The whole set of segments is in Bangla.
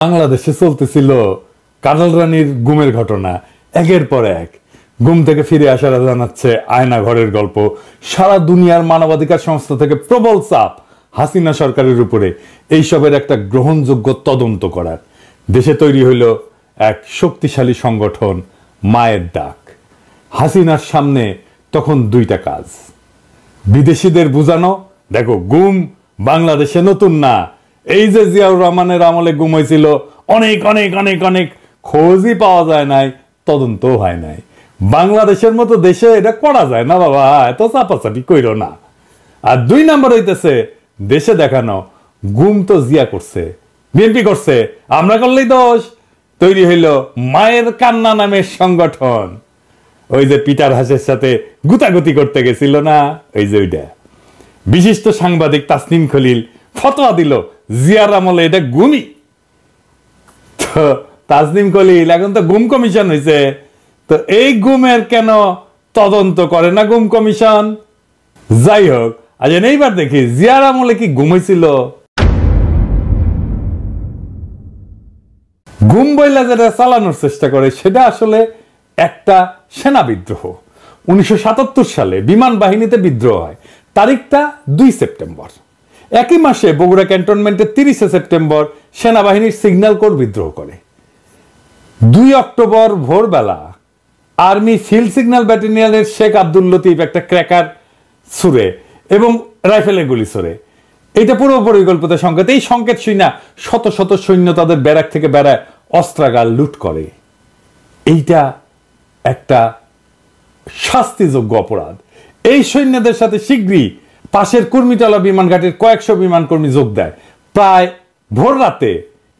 বাংলাদেশে চলতেছিল কাজল রানীর গুমের ঘটনা, একের পর এক। গুম থেকে ফিরে আসারা জানাচ্ছে আয়না ঘরের গল্প। সারা দুনিয়ার মানবাধিকার সংস্থা থেকে প্রবল চাপ হাসিনা সরকারের উপরে এইসবের একটা গ্রহণযোগ্য তদন্ত করার। দেশে তৈরি হইল এক শক্তিশালী সংগঠন মায়ের ডাক। হাসিনার সামনে তখন দুইটা কাজ, বিদেশিদের বুঝানো, দেখো গুম বাংলাদেশে নতুন না, এই যে জিয়াউর রহমানের আমলে গুম হয়েছিল অনেক অনেক অনেক অনেক খোঁজই পাওয়া যায় নাই, তদন্তও হয় নাই। বাংলাদেশের মতো দেশে এটা করা যায় না বাবা, এত চাপাচাপি কইরো না। আর দুই নাম্বার হইতেছে দেশে দেখানো, গুম তো জিয়া করছে, বিএনপি করছে, আমরা করলেই দোষ। তৈরি হইল মায়ের কান্না নামের সংগঠন। ওই যে পিটার হাসের সাথে গুতাগুতি করতে গেছিল না, ওই যে ওইটা। বিশিষ্ট সাংবাদিক তাসনিম খলিল ফতোয়া দিল জিয়ার আমলে এটা গুমই। তো তাসনিম খলিল এখন তো গুম কমিশন হয়েছে, তো এই গুমের কেন তদন্ত করে না গুম কমিশন? যাই হোক, আজ এইবার দেখি জিয়ার আমলে কি গুম হয়েছিল। গুম বইলা যেটা চালানোর চেষ্টা করে সেটা আসলে একটা সেনা বিদ্রোহ। 1977 সালে বিমান বাহিনীতে বিদ্রোহ হয়, তারিখটা 2 সেপ্টেম্বর। একই মাসে বগুড়া ক্যান্টনমেন্টে 30 সেপ্টেম্বর সেনাবাহিনীর সিগন্যাল কোর বিদ্রোহ করে। 2 অক্টোবর ভোরবেলা আর্মি ফিল্ড সিগন্যাল ব্যাটালিয়নের শেখ আব্দুল লতিফ একটা ক্র্যাকার ছুড়ে এবং রাইফেলের গুলি ছুড়ে। এইটা পুরো পরিকল্পিত সংকেত। এই সংকেত শুই না শত শত সৈন্য তাদের ব্যারাক থেকে বেড়ায় অস্ত্রাগার লুট করে। এইটা একটা শাস্তিযোগ্য অপরাধ। এই সৈন্যদের সাথে শীঘ্রই পাশের কুর্মিটলা বিমান ঘাটের কয়েকশো বিমান কর্মী যোগ দেয়। প্রায় ভোর রাতে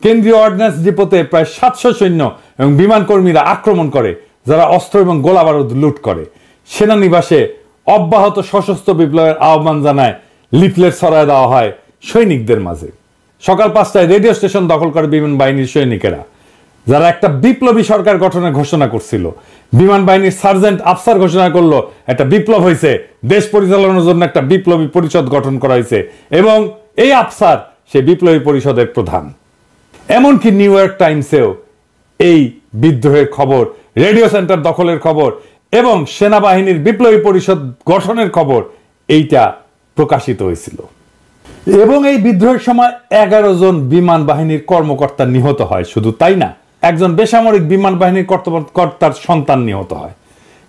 কেন্দ্রীয় অর্ডিন্যান্স ডিপোতে প্রায় 700 সৈন্য এবং বিমান কর্মীরা আক্রমণ করে, যারা অস্ত্র এবং গোলা বারুদ লুট করে। সেনানিবাসে অব্যাহত সশস্ত্র বিপ্লবের আহ্বান জানায় লিফলেট ছড়ায় দেওয়া হয় সৈনিকদের মাঝে। সকাল 5টায় রেডিও স্টেশন দখল করে বিমান বাহিনীর সৈনিকেরা, যারা একটা বিপ্লবী সরকার গঠনের ঘোষণা করছিল। বিমান বাহিনীর সার্জেন্ট আফসার ঘোষণা করলো একটা বিপ্লব হয়েছে, দেশ পরিচালনার জন্য একটা বিপ্লবী পরিষদ গঠন করা হয়েছে এবং এই আফসার সে বিপ্লবী পরিষদের প্রধান। এমনকি নিউ ইয়র্ক টাইমসেও এই বিদ্রোহের খবর, রেডিও সেন্টার দখলের খবর এবং সেনাবাহিনীর বিপ্লবী পরিষদ গঠনের খবর এইটা প্রকাশিত হয়েছিল। এবং এই বিদ্রোহের সময় 11 জন বিমান বাহিনীর কর্মকর্তা নিহত হয়। শুধু তাই না, একজন বেসামরিক বিমান বাহিনীর কর্তার সন্তান নিহত হয়।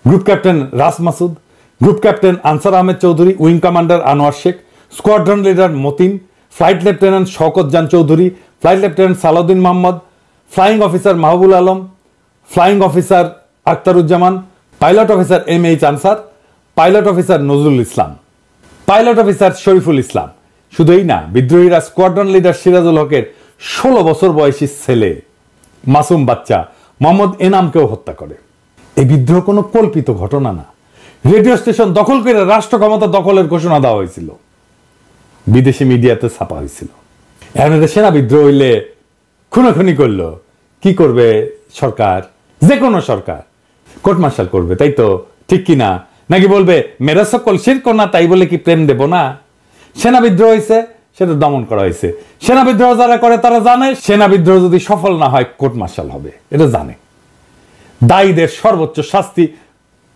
Group captain Ras Masud, group captain Ansar Ahmed Chowdhury, wing commander Anwar Sheikh, squadron leader Matin, flight lieutenant Shaukat Jan Chowdhury, flight lieutenant Salahuddin Mohammad, flying officer Mahbul Alam, flying officer Akhtaruzzaman, pilot officer MH Ansar, pilot officer Nazrul Islam, pilot officer Shariful Islam. শুধু এই না, বিদ্রোহীরা স্কোয়াড্রন লিডার সিরাজুল হকের 16 বছর বয়সী ছেলে মাসুম বাচ্চা মোহাম্মদ এনামকেও হত্যা করে। এই বিদ্রোহ কোনো কল্পিত ঘটনা না। রেডিও স্টেশন দখল করে রাষ্ট্র ক্ষমতা দখলের ঘোষণা দেওয়া হয়েছিল, বিদেশি মিডিয়াতে ছাপা হয়েছিল। এখন সেনা বিদ্রোহ হইলে খুনাখুনি করলো, কি করবে সরকার? যে কোনো সরকার কোর্ট মার্শাল করবে, তাই তো? ঠিক কিনা? নাকি বলবে মেরা সকল শিরক না, তাই বলে কি প্রেম দেব না? সেনা বিদ্রোহ হয়েছে, সেটা দমন করা হয়েছে। সেনা বিদ্রোহ যারা করে তারা জানে সেনা বিদ্রোহ যদি সফল না হয় কোর্ট মার্শাল হবে, এটা জানে। দায়ীদের সর্বোচ্চ শাস্তি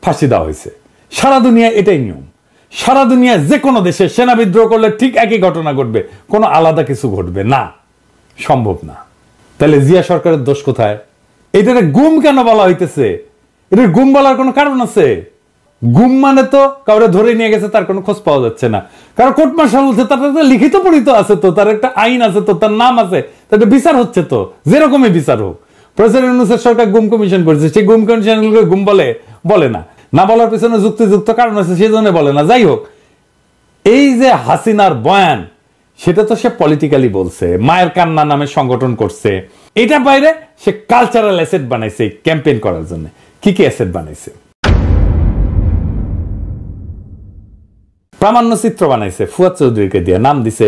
ফাঁসি দেওয়া হয়েছে। সারা দুনিয়া এটাই নিয়ম। সারা দুনিয়া যে কোনো দেশে সেনা বিদ্রোহ করলে ঠিক একই ঘটনা ঘটবে, কোনো আলাদা কিছু ঘটবে না, সম্ভব না। তাহলে জিয়া সরকারের দোষ কোথায়? এটারে গুম কেন বলা হইতেছে? এটা গুম বলার কোনো কারণ আছে? গুম মানে তো কাউরে ধরে নিয়ে গেছে, তার কোনো খোঁজ পাওয়া যাচ্ছে না। কারণ কোর্ট মার্শাল হচ্ছে, তার লিখিত পরিচিত আছে, তো তার একটা আইন আছে, তো তার নাম আছে, তার বিচার হচ্ছে, তো যেরকমই বিচার হোক। প্রফেসর ইউনূসের সরকার গুম কমিশন করেছে, সেই গুম কমিশন গুম বলে না, না বলার পিছনে যুক্তিযুক্ত কারণ আছে, সেই জন্য বলে না। যাই হোক, এই যে হাসিনার বয়ান, সেটা তো সে পলিটিক্যালি বলছে, মায়ের কান্না নামে সংগঠন করছে। এটা বাইরে সে কালচারাল অ্যাসেট বানাইছে ক্যাম্পেইন করার জন্য। কি কি অ্যাসেট বানাইছে? প্রামাণ্য চিত্র বানাইছে ফুয়াদ চৌধুরীকে দিয়ে, নাম দিছে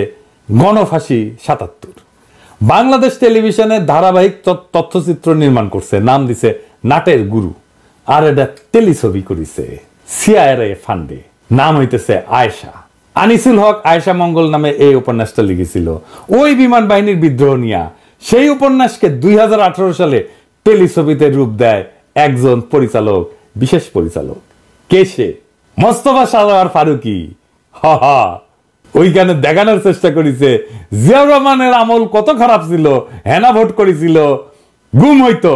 গণফাঁসি 77। বাংলাদেশ টেলিভিশনে ধারাবাহিক তথ্যচিত্র নির্মাণ করছে, নাম দিছে নাটের গুরু। আর এটা টেলিছবি করিছে সিআইএ ফান্ডে, নাম হইতেছে আয়েশা। আনিসুল হক আয়েশা মঙ্গল নামে এই উপন্যাসটা লিখেছিল। ওই বিমান বাহিনীর বিদ্রোহ নিয়া সেই উপন্যাসকে 2018 সালে টেলিছবিতে রূপ দেয় একজন পরিচালক, বিশেষ পরিচালক। কে সে? মোস্তফা সারোয়ার ফারুকী। ওইখানে দেখানোর চেষ্টা করেছে জিয়াউর রহমানের আমল কত খারাপ ছিল, হেনা ভোট করেছিল, গুম হইতো।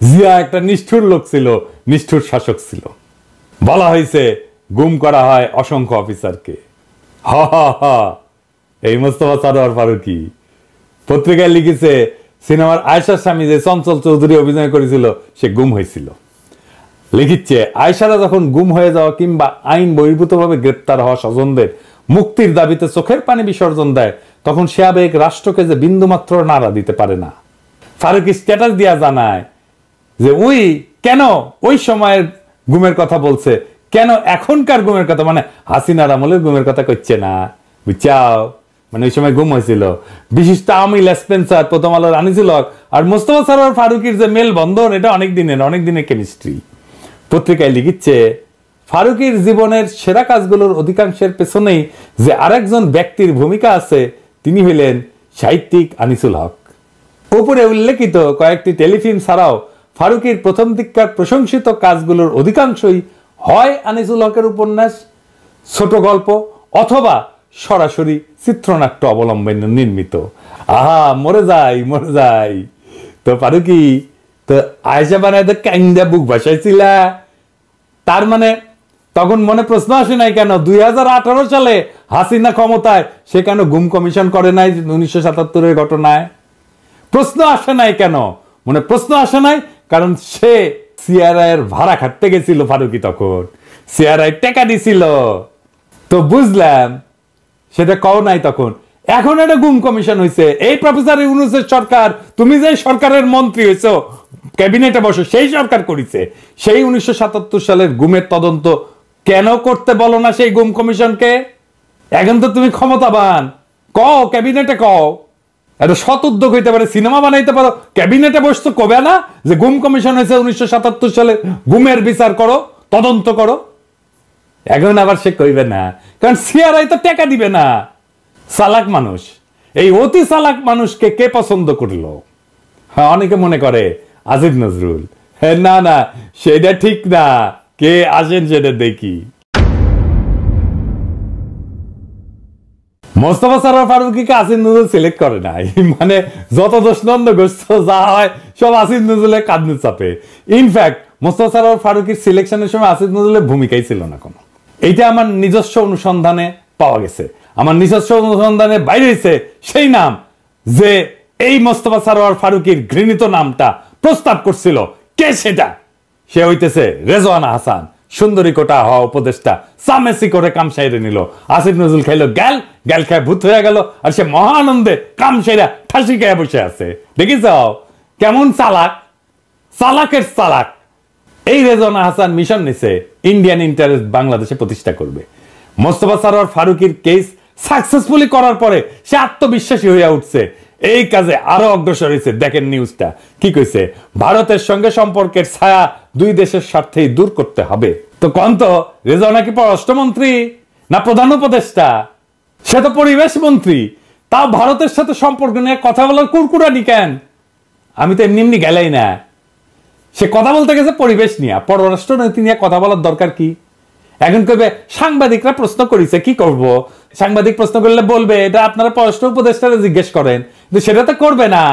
জিয়া একটা নিষ্ঠুর লোক ছিল, নিষ্ঠুর শাসক ছিল। বলা হয়েছে গুম করা হয় অসংখ্য অফিসারকে। এই মোস্তফা সারোয়ার ফারুকী পত্রিকায় লিখেছে সিনেমার আয়েশার স্বামী যে চঞ্চল চৌধুরী অভিনয় করেছিল সে গুম হয়েছিল। লিখিচ্ছে আয়েশারা যখন গুম হয়ে যাওয়া কিংবা আইন বহির্ভূতভাবে গ্রেপ্তার হওয়া স্বজনদের মুক্তির দাবিতে চোখের পানি বিসর্জন দেয়, তখন সে আবেগ রাষ্ট্রকে যে বিন্দুমাত্র নাড়া দিতে পারে না। ফারুকী স্ট্যাটাস দিয়া জানায় যে ওই কেন ওই সময়ের গুমের কথা বলছে, কেন এখনকার গুমের কথা, মানে হাসিনার আমলের গুমের কথা করছে না, বুঝছাও? মানে ওই সময় গুম হয়েছিল বিশিষ্ট আওয়ামী লেসপেন্সার, প্রথম আলোর আনিসুল হক আর মোস্তফা সারোয়ার ফারুকীর যে মেল বন্ধন, এটা অনেক দিনের কেমিস্ট্রি। পত্রিকায় লিখিচ্ছে ফারুকীর জীবনের সেরা কাজগুলোর অধিকাংশের পেছনেই যে আরেকজন ব্যক্তির ভূমিকা আছে, তিনি হইলেন সাহিত্যিক আনিসুল হক। উপরে উল্লেখিত কয়েকটি টেলিফিল্ম ছাড়াও ফারুকীর প্রথম দিককার প্রশংসিত কাজগুলোর অধিকাংশই হয় আনিসুল হকের উপন্যাস, ছোট গল্প অথবা সরাসরি চিত্রনাট্য অবলম্বনে নির্মিত। মরে যাই। তো ফারুকী তো আয়েশা বানায় কাইন্দা বুক ভাসাইছিলা, তার মানে তখন মনে প্রশ্ন আসে নাই কেন 2018 সালে হাসিনা ক্ষমতায় সে কেন গুম কমিশন করে নাই 1977-এর ঘটনায়? প্রশ্ন আসে নাই কেন? মনে প্রশ্ন আসে নাই কারণ সে সিআরআই এর ভাড়া খাটতে গেছিল। ফারুকী তখন সিআরআই টাকা দিছিল, তো বুঝলাম সেটা কও নাই তখন। এখন একটা গুম কমিশন হয়েছে, এই প্রফেসর ইউনূসের সরকার, তুমি যে সরকারের মন্ত্রী হয়েছো, ক্যাবিনেটে বসো, সেই সরকার করেছে। সেই 1977 সালের গুমের তদন্ত কেন করতে বলো না সেই গুম কমিশনকে? এখন তো তুমি ক্ষমতাবান, কও ক্যাবিনেটে কও, একটা সৎ উদ্যোগ হইতে পারে, সিনেমা বানাইতে পারো, ক্যাবিনেটে বসতো কবে না যে গুম কমিশন হয়েছে 1977 সালে, গুমের বিচার করো, তদন্ত করো। এখন আবার সে কইবে না, কারণ সিআরআই তো টাকা দিবে না। চালাক মানুষ, এই অতি চালাক মানুষকে কে পছন্দ করলো? হ্যাঁ, অনেকে মনে করে আসিফ নজরুল। হ্যাঁ, না সেটা ঠিক না, কে আসেন সেটা দেখি। মোস্তফা সারোয়ার ফারুকীকে আসিফ নজরুল সিলেক্ট করে নাই, মানে যত দোষ নন্দ গোষ্ঠ যা হয় সব আসিফ নজরুলের কাঁধে চাপে। ইনফ্যাক্ট মোস্তফা সারোয়ার ফারুকীর সিলেকশনের সময় আসিফ নজরুলের ভূমিকাই ছিল না কোনো। এইটা আমার নিজস্ব অনুসন্ধানে পাওয়া গেছে, আমার নিজস্ব অনুসন্ধানে বাইরে হয়েছে সেই নাম যে এই মোস্তফা সারোয়ার ফারুকীর ঘৃণিত নামটা প্রস্তাব করছিল। কে সেটা? সে হইতেছে রেজওয়ানা হাসান, সুন্দরী কোটা হওয়া উপদেষ্টা, সামেসি করে কাম সাইরে নিল। আসিফ নজরুল খাইলো গ্যাল খায় ভূত হয়ে গেল, আর সে মহা আনন্দে কাম সাইরা ঠাসি খায় বসে আছে। দেখিস কেমন চালাক, চালাকের চালাক। এই রেজওয়ানা হাসান মিশন নিছে ইন্ডিয়ান ইন্টারেস্ট বাংলাদেশে প্রতিষ্ঠা করবে। মোস্তফা সারোয়ার ফারুকীর কেস সাকসেসফুলি করার পরে সে আত্মবিশ্বাসী হয়ে উঠছে, এই কাজে আরো অগ্রসর হয়েছে। দেখেন নিউজটা কি কইছে, ভারতের সঙ্গে সম্পর্কের ছায়া দুই দেশের স্বার্থেই দূর করতে হবে। তো কন্ত রেজওয়ানা কি পররাষ্ট্রমন্ত্রী না প্রধান উপদেষ্টা? সে তো পরিবেশ মন্ত্রী, তাও ভারতের সাথে সম্পর্ক নিয়ে কথা বলার কুরকুরানি কেন? আমি তো এমনি গেলাই না, সে কথা বলতে গেছে পরিবেশ নিয়ে, পররাষ্ট্র নীতি নিয়ে কথা বলার দরকার কি? এখন কবে সাংবাদিকরা প্রশ্ন করেছে, কি করব? সাংবাদিক প্রশ্ন করলে বলবে এটা আপনারা পররাষ্ট্র উপদেষ্টারা জিজ্ঞেস করেন, কিন্তু সেটা তো করবে না,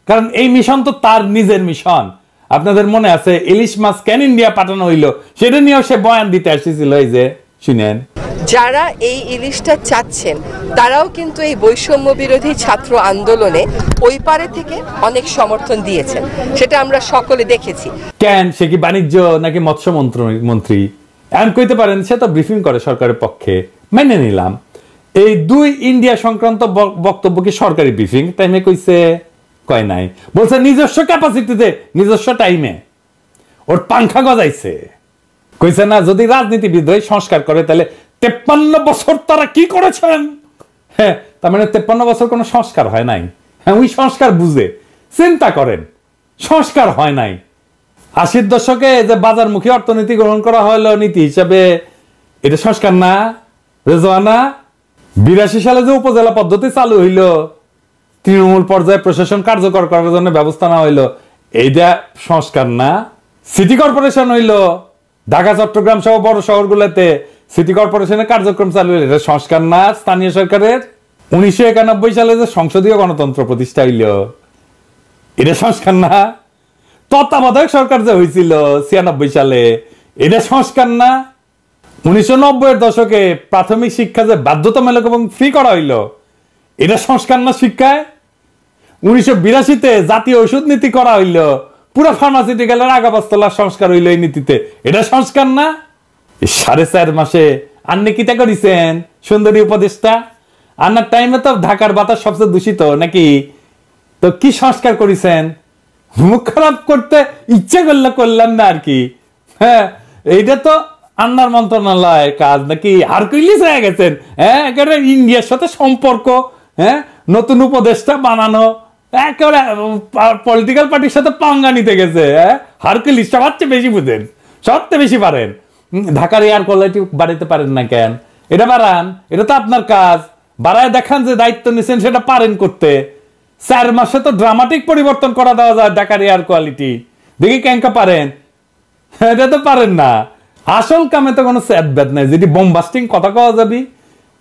কারণ এই মিশন তো তার নিজের মিশন। আপনাদের মনে আছে ইলিশ মাছ কেন ইন্ডিয়া পাঠানো হইলো, সেটা নিয়েও সে বয়ান দিতে আসছিল। এই যে শুনেন, যারা এই ইলিশটা চাচ্ছেন তারাও কিন্তু এই বৈষম্য বিরোধী ছাত্র আন্দোলনে ওই পারে থেকে অনেক সমর্থন দিয়েছেন, সেটা আমরা সকলে দেখেছি। কেন সে কি বাণিজ্য নাকি মৎস্য মন্ত্রী? এমন কইতে পারেন সে তো ব্রিফিং করে সরকারের পক্ষে, মেনে নিলাম। এই দুই ইন্ডিয়া সংক্রান্ত বক্তব্য কি সরকারি ব্রিফিং টাইমে কইছে? কয় নাই, বলছে নিজস্ব ক্যাপাসিটিতে, নিজস্ব টাইমে ওর পাংখা গজাইছে। কইছে না যদি রাজনীতিবিদ হয়ে সংস্কার করে তাহলে 53 বছর তারা কি করেছেন? হ্যাঁ, তার মানে 53 বছর কোনো সংস্কার হয় নাই। হ্যাঁ, ওই সংস্কার বুঝে চিন্তা করেন, সংস্কার হয় নাই। 80-র দশকে যে বাজারমুখী অর্থনীতি গ্রহণ করা হলো নীতি হিসাবে, এটা সংস্কার না? রেজওয়ানা 82 সালে যে উপজেলা পদ্ধতি চালু হইল, তৃণমূল পর্যায়ে প্রশাসন কার্যকর করার জন্য ব্যবস্থা না হইলো, এইটা সংস্কার না? সিটি কর্পোরেশন হইলো, ঢাকা চট্টগ্রাম সহ বড় শহরগুলোতে সিটি কর্পোরেশনের কার্যক্রম চালু হইলো, এটা সংস্কার না স্থানীয় সরকারের? 1991 সালে যে সংসদীয় গণতন্ত্র প্রতিষ্ঠা হইল, এটা সংস্কার না? তত্ত্বাবধায়ক সরকার যে হয়েছিল 96 সালে, এটা সংস্কার না? 1990-এর দশকে প্রাথমিক শিক্ষা যে বাধ্যতামূলক এবং ফ্রি করা হইল, এটা সংস্কার না শিক্ষায়? 1982-তে জাতীয় ওষুধ নীতি করা হইল, পুরো ফার্মাসিউটিক্যালের আগাপাস্তলার সংস্কার হইল এই নীতিতে, এটা সংস্কার না? 4.5 মাসে আপনি কিটা করেছেন সুন্দরী উপদেষ্টা? আপনার টাইমে তো ঢাকার বাতাস সবচেয়ে দূষিত নাকি? তো কি সংস্কার করেছেন? মুখ খারাপ করতে ইচ্ছে করলে করলাম না আর কি। হ্যাঁ, এইটা তো আন্নার মন্ত্রণালয়ের কাজ নাকি? হারকুলিস হয়ে গেছেন। হ্যাঁ, একেবারে ইন্ডিয়ার সাথে সম্পর্ক, হ্যাঁ, নতুন উপদেষ্টা বানানো, একেবারে পলিটিক্যাল পার্টির সাথে পাঙ্গা নিতে গেছে। হ্যাঁ, হারকুলিস সবচেয়ে বেশি বুঝেন, সবচেয়ে বেশি পারেন। ঢাকার এয়ার কোয়ালিটি বাড়াইতে পারেন না কেন? এটা বাড়ান, এটা তো আপনার কাজ। বাড়ায় দেখান যে দায়িত্ব নিছেন, সেটা পারেন করতে। 4 মাসে তো ড্রামাটিক পরিবর্তন করা দেওয়া যায় ঢাকার এয়ার কোয়ালিটি। দেখি কেনকা পারেন? এটা তো পারেন না। আসল কামে তো কোনো স্যাদ ব্যাদ নাই, যেটি বোমবাস্টিং কথা কওয়া যাবি,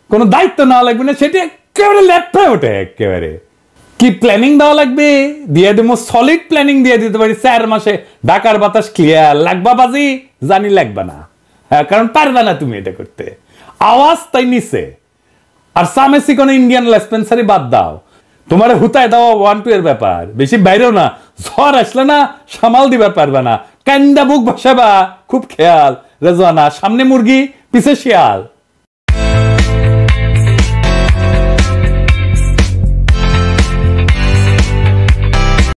কোনো দায়িত্ব নেওয়া লাগবে না, সেটি একেবারে লেফটে ওঠে। একেবারে কি প্ল্যানিং দেওয়া লাগবে? দিয়ে দেবো, সলিড প্ল্যানিং দিয়ে দিতে পারি। 4 মাসে ঢাকার বাতাস ক্লিয়ার। লাগবা বাজি? জানি লাগবে না। হ্যাঁ, কারণ পারবে না তুমি এটা করতে। আওয়াজ তাই নিচে। আর সামেসি কোনো ইন্ডিয়ান লেসপেন্সারি বাদ দাও, তোমার হুতায় দেওয়া 1-2 এর ব্যাপার, বেশি বাইরেও না। ঝড় আসলে না সামাল দিবার পারবে না, কান্দা বুক ভাসাবা। খুব খেয়াল রেজওয়ানা, সামনে মুরগি পিছে শিয়াল।